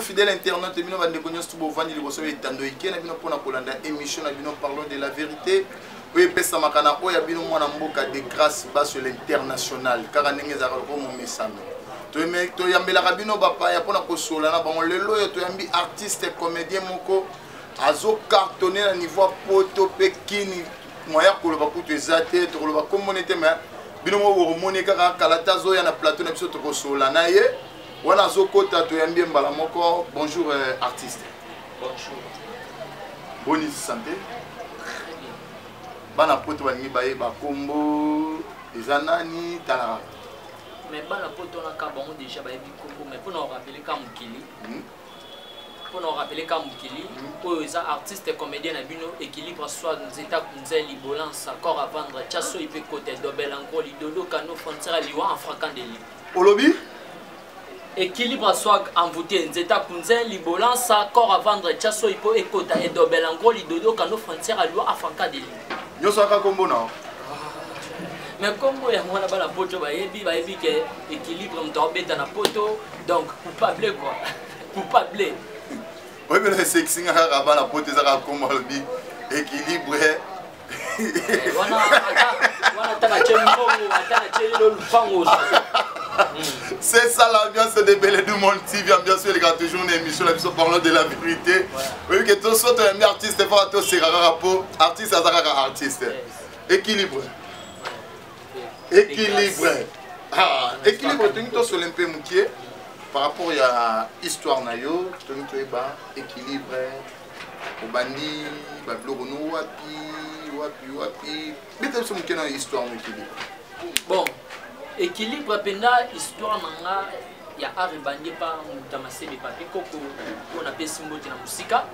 fidèle internaute bino bande konyo stubo vandi liboso etando ikena bino pona kolanda émission na bino parlons de la vérité. Oui, pesa makana oya bino mwana mboka de grâce bas sur l'international car ndenge za ko mo mesano. To yambela kabino bapa ya pona kosola na bango lelo yo to yambi artiste comédien moko azo cartonner na niveau poto pekini moya koloba kutu ezate to koloba communauté mais bino mo romone kaka kalata zo ya na plateau na biso to kosola na ye wana zo kota to yambi mbala moko. Bonjour artiste. Bonjour. Bonne santé. Bana poto balingi baye bakombo ezanani tala. Mais bana poto na ka bango déjà baye bikombo mais pour nous rappeler ka mukili. Pour nous rappeler ka mukili oyo eza artiste comédien na bino équilibre soit nzeta kunze libolance encore à vendre chasso ipe côté dobel encore lidodo kano frontière liwa en fracan de li. Olobi équilibre soit envoûté nzeta kunze libolance encore à vendre chasso ipo ekota et dobel encore lidodo kano frontière liwa en fracan de li. Nyoso aka kombo na. Mais comme ya mwana bana poto bayebi que équilibre mtobeta na poto donc coupable quoi. Coupable. Oui mais c'est sexy nga bana poto za ka kombo bi équilibre. Wana tana chembo atana chelo lupango. C'est ça l'ambiance de Belle du Monde TV, ambiance il y a toujours une émission là nous parlons de la vérité. Oui que tout ça un artiste pas tout c'est rapport artiste à artiste. Équilibre. Équilibre. Ah, équilibre tu sur l'impe moukié par rapport à histoire na yo, tu ba équilibre au bandi, ba blogono wapi. Bita sur moukié na histoire équilibre. Bon. Équilibre pena histoire nanga ya aribandi pa mutamasebe papi koko on appelle simboti na musika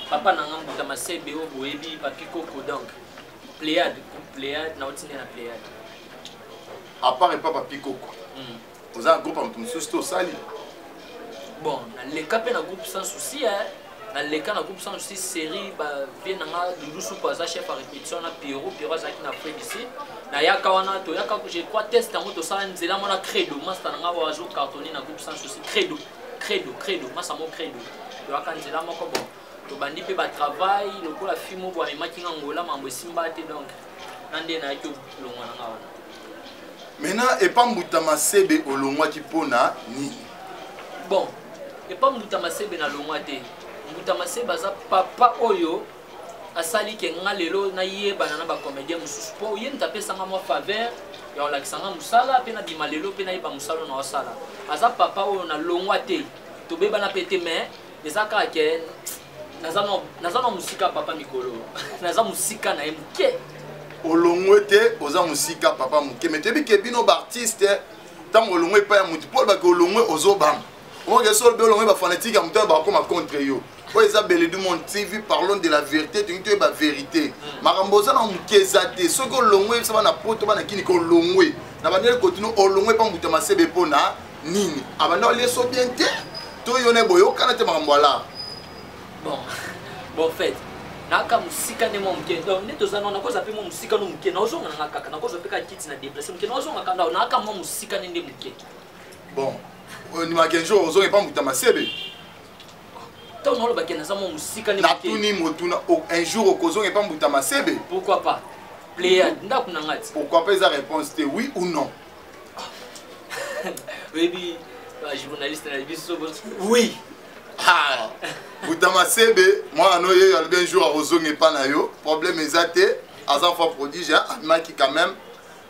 papa nanga mutamasebe o boyebi papi koko donc pléiade na otine na pléiade à part papa papi koko vous avez un groupe en tout sali bon les capé na groupe sans souci hein dans les cas na groupe sans souci série ba vient nanga Lulusu paza chef à répétition na Pierrot zaki na Fred ici na yaka wana to yaka je crois test en moto ça nzela mona credo master nanga wa jo cartonné na groupe sans souci credo masa mo credo to yaka nzela moko bon to bandi pe ba travail loko la fimo bo amaki ngola mambo simba te donc nande na yo longwa nanga wana maintenant et pas mbutama sebe olongwa tipona ni bon et pas mbutama sebe na longwa te Mbutamase baza papa oyo asali ke nga lelo na yeba na ba comédien mususu po yenta pesa nga mo faveur ya olakisanga musala pe na bima lelo pe na yeba musala na osala aza papa oyo na longwa te to beba na pete mais ezaka ke nazana musika papa mikolo naza musika na emke olongwe te oza musika papa muke mais tebi ke bino ba artiste tant olongwe pa ya mutu Paul ba ke olongwe ozobam on que sur le olongwe ba fanatique ya mutu ba koma contre yo. Oui, Belle du Monde TV, parlons de la vérité, tu es la vérité. Marambosa na mkezate, ce que l'ongwe, ça va na poto, va na kini ko l'ongwe. Na banel continue au l'ongwe pas mutama sebe pona nini. Abanda les so bien te. To yone boyo kana te marambola. Bon fait. Naka musika ne mo mke. Donc ne tozana na ko zape mo musika no mke. Na ozonga na kaka na ko zape ka kiti na déplacer mke. Na ozonga kanda na aka mo musika ne nde mke. Bon. Ni ma kenjo ozonga pas mutama sebe. Un jour au Kozon et pas Moutama Sebe. Pourquoi pas? Pourquoi pas la réponse c'était oui ou non? Oui, journaliste oui. Ah, Moutama Sebe, moi un jour à Kozon et pas nayo. Problème exact, à un fois prodige, un qui quand même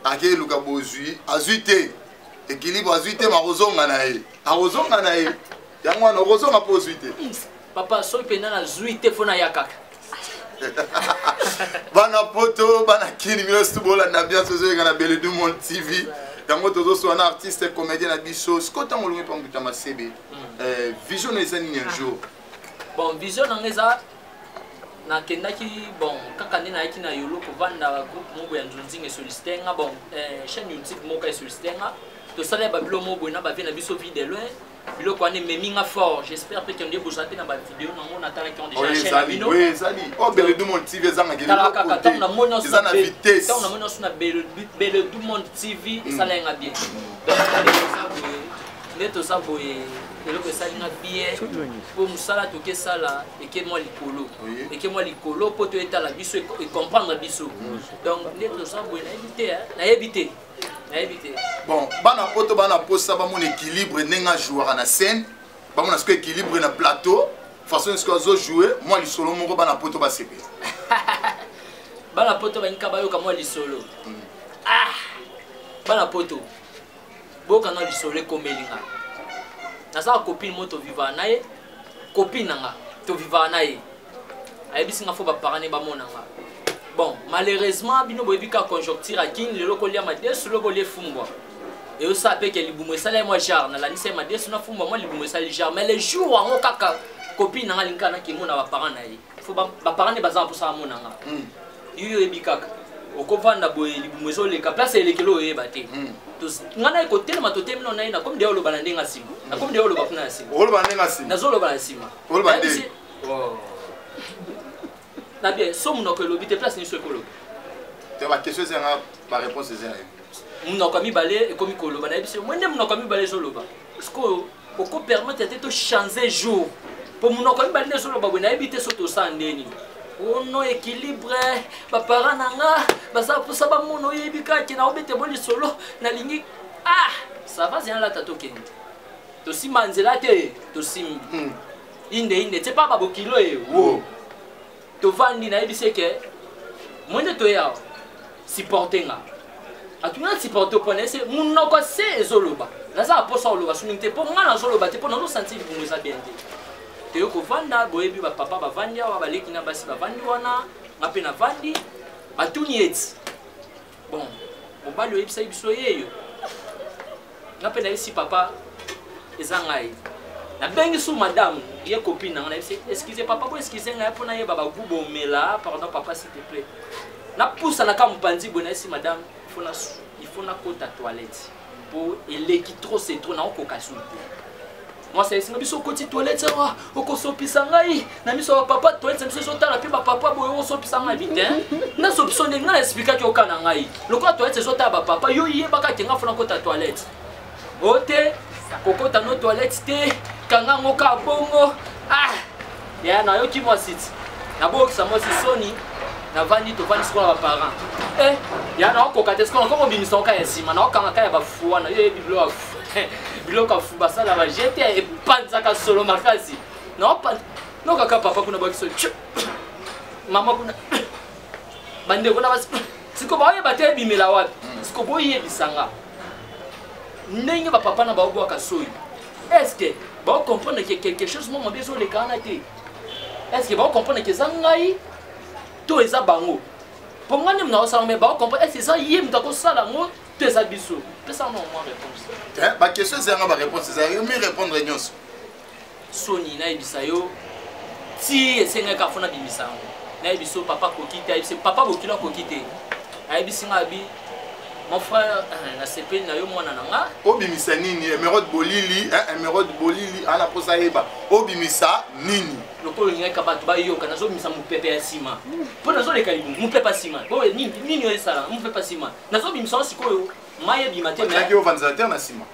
a gagné le gabozui, a zuité. Équilibre a zuité, ma Kozon anaye. A Kozon anaye. Yango na Kozon a pas zuité. Papa, so pena na zuite fona yakaka. Bana poto, bana kini miyostu bola na bien sozo na Belle du Monde TV. Yango tozo so un artiste comédien na biso. Skota ngolungi pa Mutama Sebe. Vision eza nini un jour. Bon, vision ngeza na kendaki bon kaka nina yaki na yolo ko vanda groupe mobo ya Nzunzinga Solistenga bon chaîne YouTube moka ya Solistenga. To sala ba bilo mobo na ba vina biso vide loin. Bilo ko ane meminga fort, j'espère que tu as bossé dans ma vidéo na mona tala qui ont déjà chaîne. Oui, Zali. Oh Belle du Monde TV za ngeli. Tala kaka tona mona sur na vitesse. Tona mona sur na Belle du Monde TV ça la nga bien. Neto ça boye eloko esalinga bien po musala toke sala eke moi likolo eke moi likolo po to etala biso e comprendre biso donc neto ça boye na éviter bon bana poto bana posa ba mon équilibre nenga joueur na scène ba mon asko équilibre na plateau façon est-ce que zo jouer moi li solo moko bana poto ba sepe bana poto ba nkaba yo ka moi li solo bana poto boka na li solo komelinga na sa copine moto viva na ye copine nga to viva na ye ayebisi nga fo ba parane ba monanga bon malheureusement bino boyebika conjoncture akini lelo kolia madesu lelo kolia fumbwa et au ça pe que libumo sala moi jar na la nise madesu na fumbwa moi libumo sala jar mais les jours ango kaka copine nga linga na kimona ba parane na ye fo ba parane baza pour ça monanga yo ebikaka okovanda boye libumo zo leka place elekelo yeba te ngana ko telema to temino na ina comme de olo bana ndenga sima na comme de olo ba kuna sima olo bana ndenga sima na zolo bana sima olo bana de na bien somme no ko lobite place ni so ekolo te ba question c'est ba réponse c'est muno ko mi balé e komi ko loba na biso mwende muno ko mi balé zo loba est-ce que o ko permettre de changer jour pour muno ko mi balé zo loba bona ebite so to sandeni ono équilibre ba parananga basa pour ça ba mono yebika ki na obete boli solo na lingi ça va bien la tato kendi to simanzela te to sim inde te pa ba bokilo wo to vandi na ebise ke mwende to ya supportenga atuna supporter pour nese mono ko se ezoloba na za posa oloba sunite po ngana zoloba te po na no sentir pour nous bien te yoko vanda boyebi ba papa ba vandi wa baleki na basi ba vandi wana ngape na vandi batuni eti bon mobali oyebisa biso yeyo ngape na isi papa ezangai na bengi su madame ye copine na isi excusez papa bo excusez ngai pona ye baba gubo mela pardon papa s'il te plaît na poussa na kampanzi bona isi madame il faut na kota toilette pour eleki trop c'est trop na okokasu moi c'est singa biso koti toilette wa okosopisa ngai na miso papa toilette miso zotala pe ba papa boyo osopisa ngai vite na sopso ne na expliquer ki okana ngai lokwa toilette zotala ba papa yo yebaka kenga fona kota toilette ote kokota no toilette te kanga ngoka bongo ya na yo ki moi sit na bokisa moi si soni na vandi to vandi skola ba parents ya na okokata skola ko bimisa ka yasima na okanga ka ya ba fuana yo biblo biloko fuba sala ba jete e panza ka solo makasi no kaka papa kuna bakiso mama kuna bande kuna basi siko baye bate bimela wapi siko boye bisanga ndenge ba papa na ba obo ka soyi est-ce que ba comprendre que quelque chose mo bezo le kanate est-ce que ba comprendre que zangai to eza bango pour moi nem na osala me ba comprendre est-ce que ça yem ta ko sala ngo tes abisso ça non moi réponse ba question c'est nga ba réponse c'est me répondre nyonso soni na ebisa yo ti esenga ka fona bimisa na ebiso papa kokita ebise papa bokilo kokite ayebisinga bi mon frère na CP na yo mwana nanga obimisa nini emerode bolili ana posa yeba obimisa nini lokolo ngeka bato ba yo kana zo bimisa mupepe ya sima po na zo le kalibu mupepe sima bo nini yo esala mupepe sima na zo bimisa sikoyo maye bimate maisaki ovanisateur na sima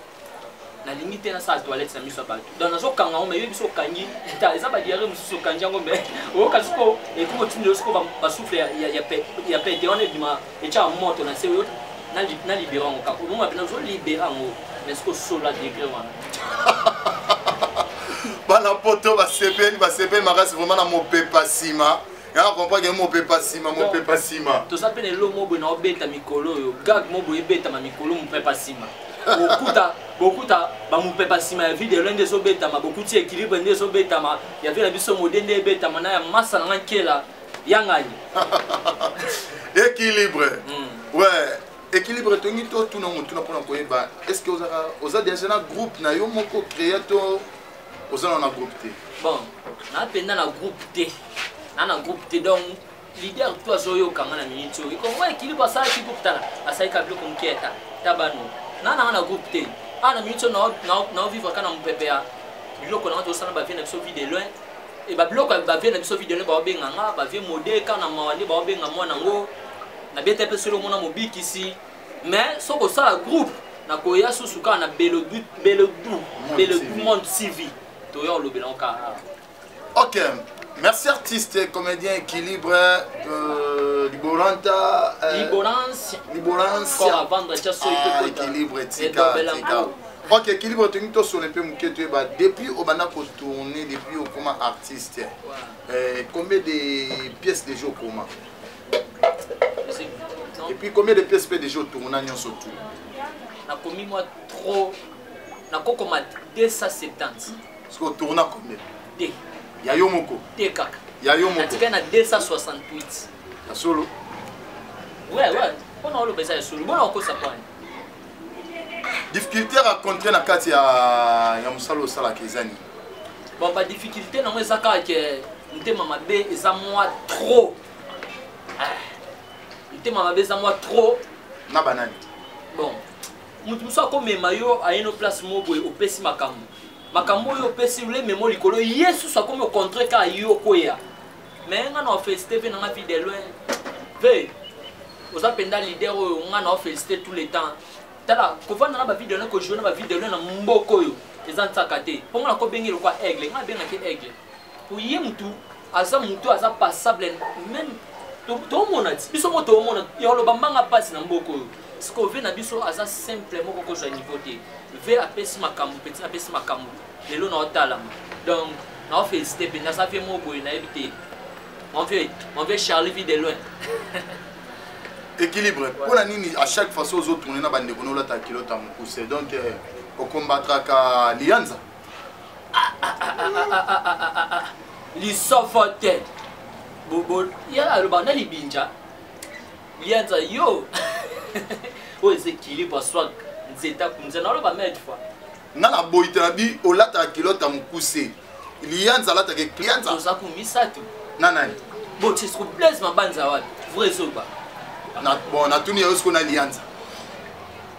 na limite na sa toilette na miso bato donc nazo kanga o mais yo biso kangi ta eza ba diare mususu kangi ngo mais o kasiko e ko tindi osiko ba souffle ya pete on ebima e cha moto na se yo na libérer ngo kako mo mapena zo libérer ngo mais ce que sola degré wana bana poto ba CP makasi vraiment na mopepa sima ya comprendre que mopepa sima to ça pene lo mo bona obeta mikolo yo gag mo bo ebeta ma mikolo mopepa sima bokuta ba mopepa sima ya vie de l'un des obeta ma bokuti équilibre des obeta ma ya vie na biso modende ebeta na ya massa na nkela yangani équilibre ouais équilibre tongi to tuna mutuna pona koyeba est-ce que oza déjà na groupe na yo moko créer to oza na groupe te bon na penda na groupe te donc leader toi zoyo kanga na minute yo ko wa équilibre ça qui groupe tala asai ka bloc mkieta tabano na groupe te ana minute na vivre kana mpepea biloko na to sana ba vient na biso vie de loin et ba biloko ba vient na biso vie de loin ba benga nga ba vient modé kana mawandi ba benga mwana ngo na bete pe solo mona mobiki ici mais soko ça groupe na koya susu ka na Belodou Monde CV toyo lobela ka. OK, merci artiste comédien équilibre Liboranta Liborance pour vendre chasso équilibre tika. OK, équilibre tu to sur un peu muketo ba depuis au bana ko tourner depuis au comment artiste. Combien de pièces de jeu comment? Et puis combien de pièces de jeu tourner nyon surtout? Na commis moi trop na kokoma 270. Parce que tourner combien? D. Ya yo moko. D kaka. Ya yo moko. Atika na 268. Ya solo. Ouais. On a le besoin de solo. Bon on ko ça pas. Difficulté à rencontrer na kati ya musalo sala kezani. Bon pas difficulté na moi ça ka que ntema mabe eza moi trop. Ntema mabe eza moi trop na banani. Bon. Mutu so ko mema yo a une place mobwe opesi makambo. Makambo yo opesi le memo likolo Yesu so ko me contre ka yo koya. Mais nga na féliciter na vie de loin. Ve. Oza penda leader o nga na féliciter tout le temps. Tala ko vanda na ba vidéo na ko jouer na ba vidéo na mboko yo. Ezanta kate. Pour moi ko bengi le kwa aigle, nga benga ke aigle. Pour ye mutu aza passable même to monati. Biso mo to monati. Yo lo bambanga passe na mboko yo. Ce qu'on veut na biso aza simplement ko joa niveau te. Ve apesi makambo petit apesi makambo. Lelo na otala. Donc na féliciter pe na ça fait mo boy na éviter. On veut Charlie vie de loin. Équilibre. Pour la nini à chaque fois aux autres on a bande kono la ta kilo ta mukuse. Donc au combattra ka Lianza. Li sofote. Bobo ya lo bana libinja. Lianza yo. O équilibre soit nzeta kunza na lo ba mettre fois. Nana boita bi o la ta kilo ta mukuse. Lianza la ta ke Lianza. Oza ku misatu. Nana. Bon tu se plaise ma banza wa. Vrai soba. Bon, na tuni yosko na Lianza.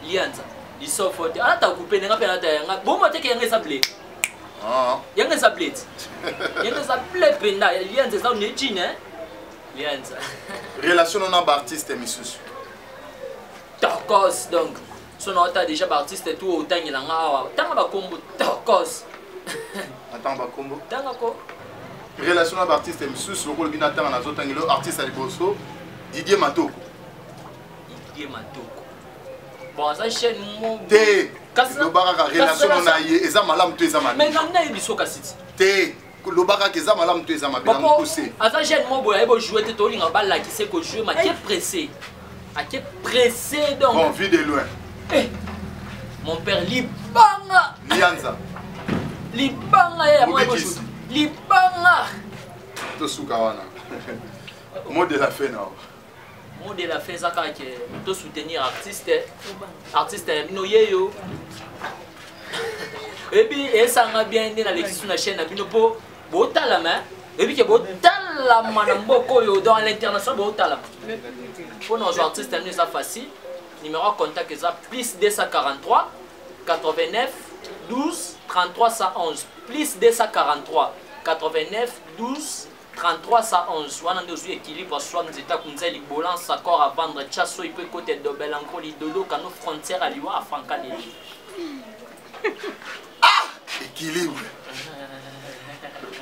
Lianza. Li sofote. Ala ta couper nga pe na ta nga. Bon mo te ke nga sablé. Yanga sa plate. Yanga sa plate penda. Lianza sa une chine hein. Lianza. Relation on a artiste misusu. Torcos donc. Son autre déjà artiste tout autant il nga awa. Tanga ba kombo Torcos. Attends ba kombo. Tanga ko. Relation on a artiste misusu ko bina tanga na zotangilo artiste aliboso Didier Matoko. Bon, ça chaîne mon. Té. Le baraka relation on a yé eza malam tu eza malam. Mais non na biso kasiti. Té. Le baraka eza malam tu eza malam poussé. Ça chaîne mon boy ebo jouer te tolinga balla qui sait que jouer ma qui pressé. A qui pressé donc. Bon, vie de loin. Mon père Libanga. Lianza. Libanga ya moi ebo jouer. Libanga. To sukawana. Mot de la fin non. Mot de la fin ça que to soutenir artiste no yeyo. Et puis ça nga bien dans l'existence na chaîne na bino po botala ma et puis que botala manamboko yo dans l'international botala. Pour nos artistes nous ça facile. Numéro de contact est plus 243 89 12 33 111 plus 243 89 12 33 111. On a aussi équilibre soit nous états comme ça balance accord à vendre chasso il peut côté de Belanco li dodo quand nos frontières à Liwa à Francadie. Équilibre.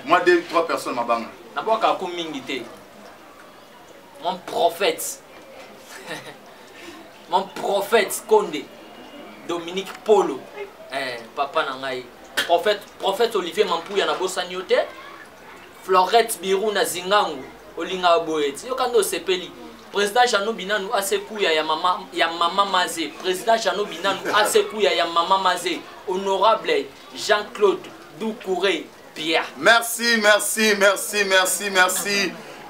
Moi 2-3 personnes ma bang. D'abord ka communauté. Mon prophète. Mon prophète Condé. Dominique Polo. Papa nangai. Prophète Olivier Mampouya na bosanyote. Florette Birou na Zingangu Olinga Boeti yo kando sepeli président Jano Binanu asekuya ya mama Mazé président Jano Binanu asekuya ya mama Mazé honorable Jean-Claude Doucouré Pierre. Merci.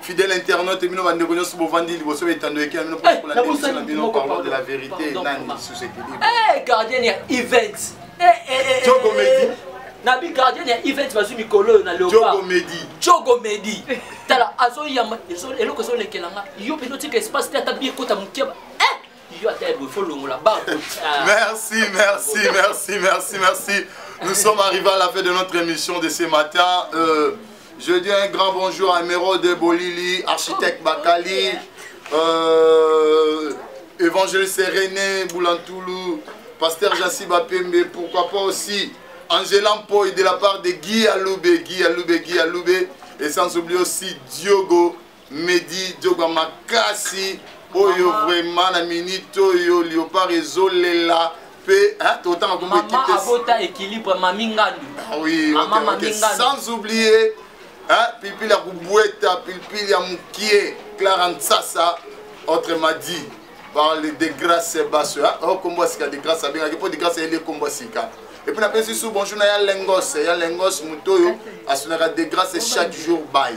Fidèle internaute et bino bande konyo subo vandi liboso etando eki amino pour la télévision bino parlons de la vérité nani sous équilibre. Gardien ya event. Jogo Medi. Nabi gardien ya event bazu mikolo na leopard. Jogo Medi. Tala azo yama eloko so lekelanga. Yo peno tika espace tata bi kota mukeba. Yo atebo faut longola ba. Merci. Nous sommes arrivés à la fin de notre émission de ce matin. Je dis un grand bonjour à Mero de Bolili, architecte Bakali, évangéliste René Boulantoulou, Pasteur Jassi Bapembe, pourquoi pas aussi Angela Mpoy de la part de Guy Aloube, et sans oublier aussi Diogo Medi, Diogo Makasi, Oyo vraiment na minute Oyo Léopard Ezolela, Maman Abota équilibre Mamingandu. Ah oui, okay. Sans oublier Pilpil ya Kubweta, Pilpil ya Mukie, Clarence Sassa, autrement dit, par les dégrâces basses. Oh, combo sika dégrâces, bien, il faut dégrâces et les combo sika. Et puis on appelle sous bonjour, il y a Lengos, Mutoyo, à ce dégrâces chaque jour, bye.